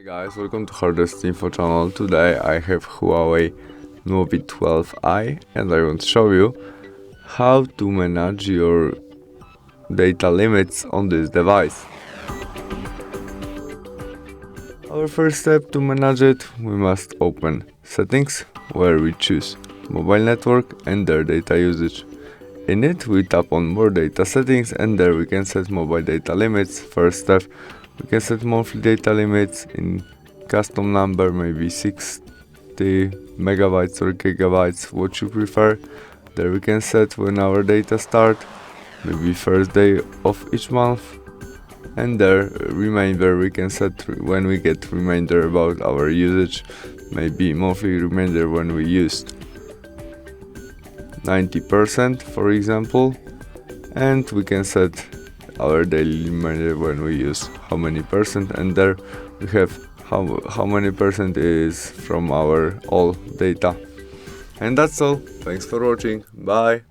Guys, welcome to HardReset.Info channel. Today I have HUAWEI Nova 12i and I want to show you how to manage your data limits on this device. Our first step to manage it, we must open settings where we choose mobile network and their data usage. In it we tap on more data settings and there we can set mobile data limits. First step, we can set monthly data limits in custom number, maybe 60 megabytes or gigabytes, what you prefer. There we can set when our data start, maybe first day of each month. And there remainder we can set when we get reminder about our usage, maybe monthly reminder when we used 90% for example, and we can set our daily reminder when we use how many percent, and there we have how many percent is from our all data. And that's all. Thanks for watching. Bye.